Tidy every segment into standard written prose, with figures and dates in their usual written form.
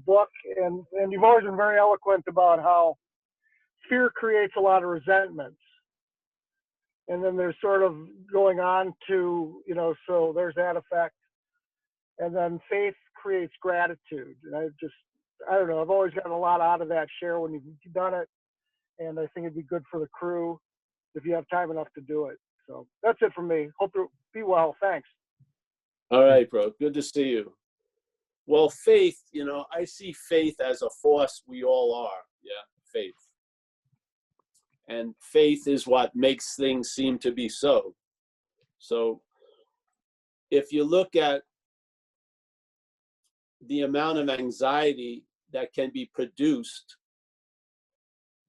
book, and you've always been very eloquent about how fear creates a lot of resentments. And then there's sort of going on to, so there's that effect. And then faith creates gratitude. And I don't know, I've always gotten a lot out of that share when you've done it. And I think it'd be good for the crew if you have time enough to do it. So that's it from me. Hope to be well. Thanks. All right, bro. Good to see you. Well, faith, I see faith as a force we all are. Yeah, faith. And faith is what makes things seem to be so. So if you look at the amount of anxiety that can be produced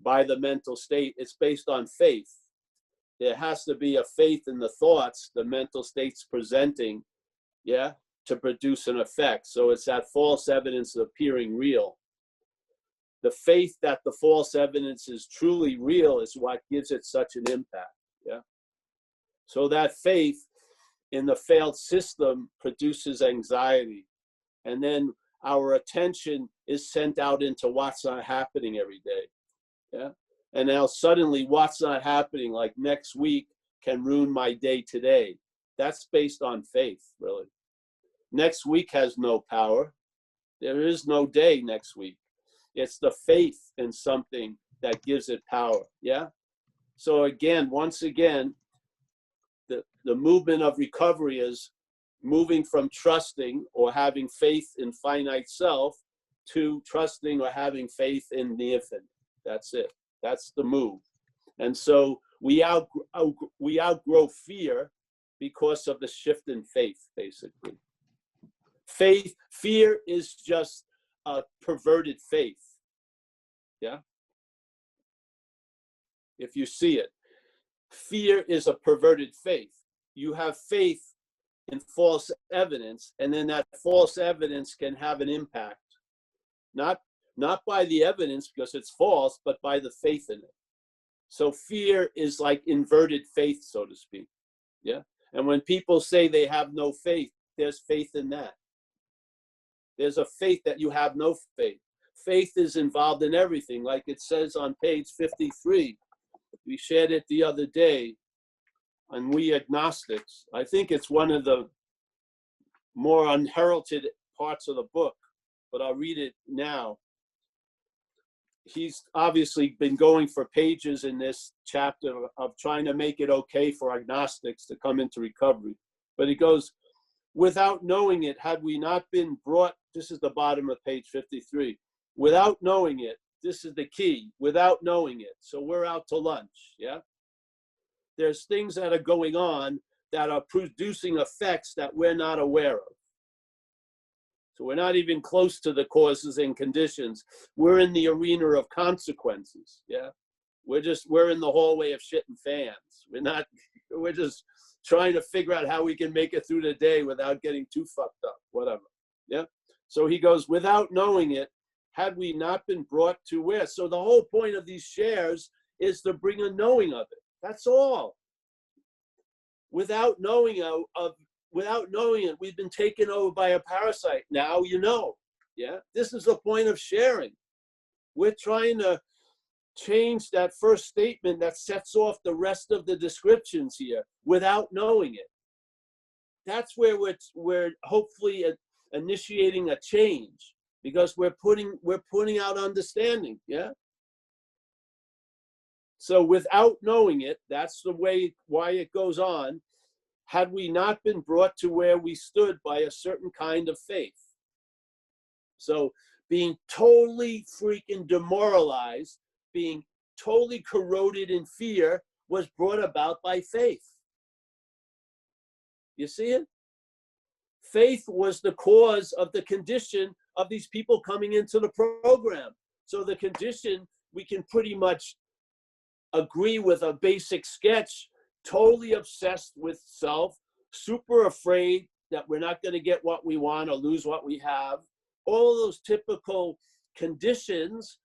by the mental state, it's based on faith. There has to be a faith in the thoughts the mental state's presenting, yeah, to produce an effect. So it's that false evidence appearing real. The faith that the false evidence is truly real is what gives it such an impact, yeah? So that faith in the failed system produces anxiety. And then our attention is sent out into what's not happening every day, yeah? And now suddenly what's not happening, like next week, can ruin my day today. That's based on faith, really. Next week has no power. There is no day next week. It's the faith in something that gives it power, yeah? So again, once again, the movement of recovery is moving from trusting or having faith in finite self to trusting or having faith in the infinite. That's it. That's the move. And so we outgrow fear because of the shift in faith, basically. Fear is just a perverted faith. Yeah? If you see it, fear is a perverted faith. You have faith in false evidence, and then that false evidence can have an impact. Not by the evidence because it's false, but by the faith in it. So fear is like inverted faith, so to speak. Yeah? And when people say they have no faith, there's faith in that. There's a faith that you have no faith. Faith is involved in everything, like it says on page 53. We shared it the other day on We Agnostics. I think it's one of the more unheralded parts of the book, but I'll read it now. He's obviously been going for pages in this chapter of trying to make it okay for agnostics to come into recovery. But he goes, without knowing it, had we not been brought, this is the bottom of page 53, without knowing it, this is the key, without knowing it. So we're out to lunch, yeah? There's things that are going on that are producing effects that we're not aware of. So we're not even close to the causes and conditions. We're in the arena of consequences, yeah? We're in the hallway of shit and fans. We're just trying to figure out how we can make it through the day without getting too fucked up, whatever, yeah? So he goes, without knowing it, had we not been brought to where? So the whole point of these shares is to bring a knowing of it. That's all. Without knowing it, we've been taken over by a parasite. Now you know. Yeah. This is the point of sharing. We're trying to change that first statement that sets off the rest of the descriptions here without knowing it. That's where we're hopefully initiating a change, because we're putting out understanding. Yeah. So without knowing it, that's the way why it goes on. Had we not been brought to where we stood by a certain kind of faith. So being totally freaking demoralized, being totally corroded in fear was brought about by faith. You see it? Faith was the cause of the condition of these people coming into the program. So the condition, we can pretty much agree with a basic sketch, totally obsessed with self, super afraid that we're not going to get what we want or lose what we have. All those typical conditions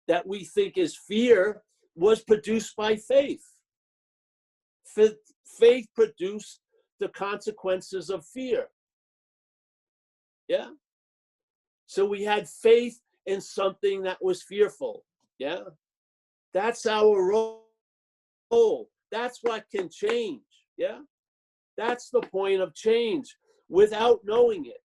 that we think is fear was produced by faith. Faith produced the consequences of fear. Yeah? So we had faith in something that was fearful. Yeah. That's our role. That's what can change. Yeah. That's the point of change without knowing it.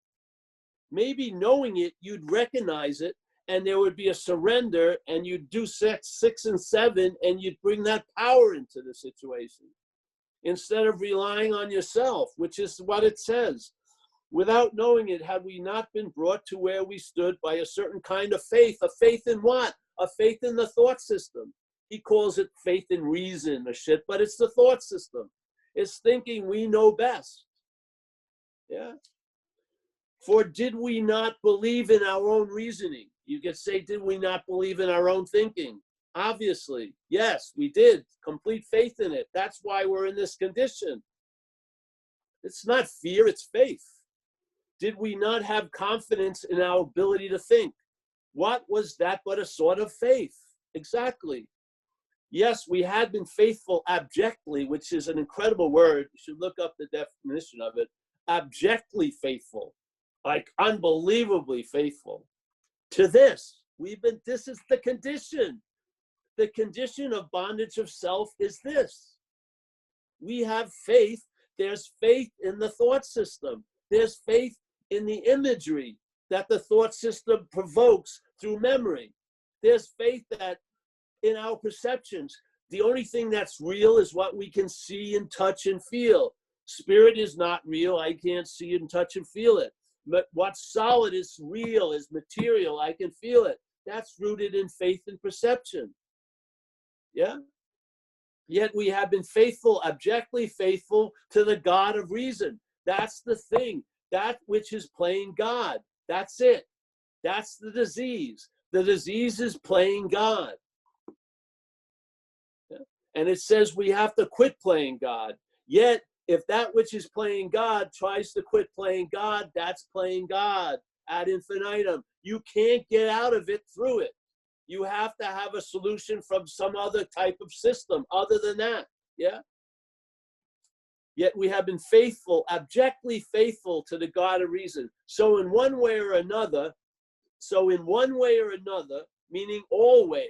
Maybe knowing it, you'd recognize it, and there would be a surrender, and you'd do 6 and 7, and you'd bring that power into the situation instead of relying on yourself, which is what it says. Without knowing it, had we not been brought to where we stood by a certain kind of faith. A faith in what? A faith in the thought system. He calls it faith in reason or shit, but it's the thought system. It's thinking we know best. Yeah. For did we not believe in our own reasoning? You could say, did we not believe in our own thinking? Obviously, yes, we did. Complete faith in it. That's why we're in this condition. It's not fear, it's faith. Did we not have confidence in our ability to think? What was that but a sort of faith? Exactly. Yes, we had been faithful abjectly, which is an incredible word. You should look up the definition of it. Abjectly faithful, like unbelievably faithful. To this, this is the condition. The condition of bondage of self is this. We have faith. There's faith in the thought system. There's faith in the imagery that the thought system provokes through memory. There's faith that in our perceptions, the only thing that's real is what we can see and touch and feel. Spirit is not real. I can't see and touch and feel it. But what's solid is real, is material. I can feel it. That's rooted in faith and perception. Yeah? Yet we have been faithful, abjectly faithful to the God of reason. That's the thing. That which is playing God. That's it. That's the disease. The disease is playing God. Yeah? And it says we have to quit playing God. Yet, if that which is playing God tries to quit playing God, that's playing God ad infinitum. You can't get out of it through it. You have to have a solution from some other type of system other than that. Yeah? Yet we have been faithful, abjectly faithful to the God of reason. So in one way or another, meaning always,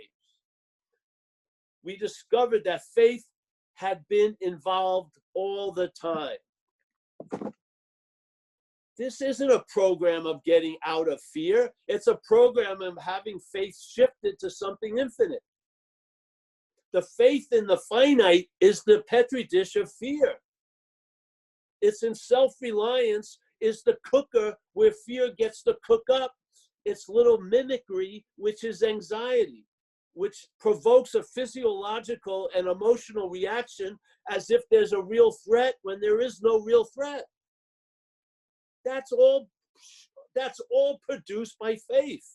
we discovered that faith had been involved all the time. This isn't a program of getting out of fear. It's a program of having faith shifted to something infinite. The faith in the finite is the petri dish of fear. It's in self-reliance is the cooker where fear gets to cook up its little mimicry, which is anxiety, which provokes a physiological and emotional reaction as if there's a real threat when there is no real threat. That's all produced by faith.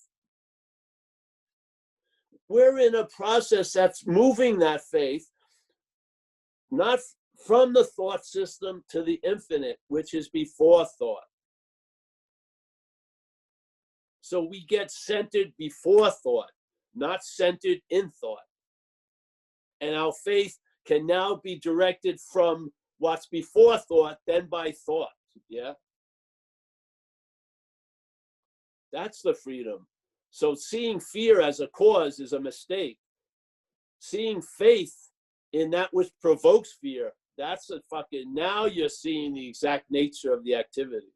We're in a process that's moving that faith, not from the thought system to the infinite, which is before thought. So we get centered before thought, not centered in thought. And our faith can now be directed from what's before thought, then by thought. Yeah? That's the freedom. So seeing fear as a cause is a mistake. Seeing faith in that which provokes fear, that's a fucking, now you're seeing the exact nature of the activity.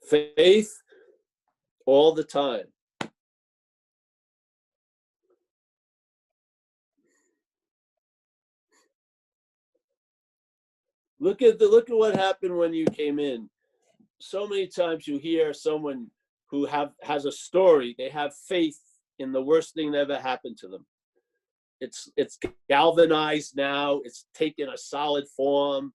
Faith all the time. Look at what happened when you came in. So many times you hear someone who has a story, they have faith in the worst thing that ever happened to them. It's galvanized now, it's taken a solid form.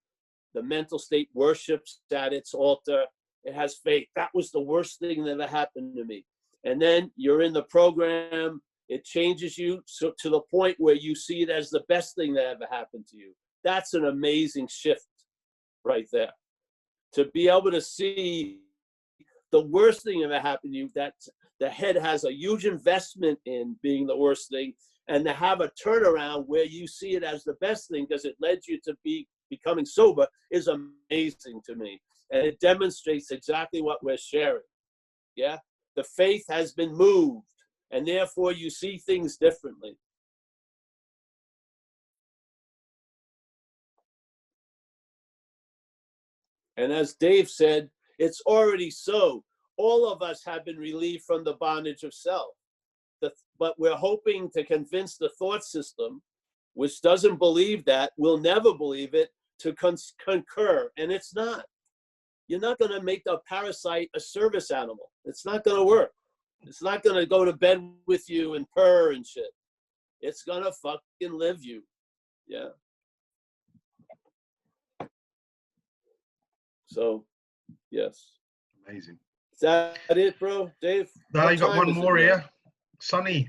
The mental state worships at its altar. It has faith. That was the worst thing that ever happened to me. And then you're in the program, it changes you to the point where you see it as the best thing that ever happened to you. That's an amazing shift right there. To be able to see the worst thing ever happened to you, that the head has a huge investment in being the worst thing, and to have a turnaround where you see it as the best thing because it led you to becoming sober is amazing to me. And it demonstrates exactly what we're sharing. Yeah? The faith has been moved, and therefore you see things differently. And as Dave said, it's already so. All of us have been relieved from the bondage of self. But we're hoping to convince the thought system, which doesn't believe that, will never believe it, to concur. And it's not. You're not going to make a parasite a service animal. It's not going to work. It's not going to go to bed with you and purr and shit. It's going to fucking live you. Yeah. So, yes. Amazing. Is that it, bro? Dave? No, you got one more here. Sonny.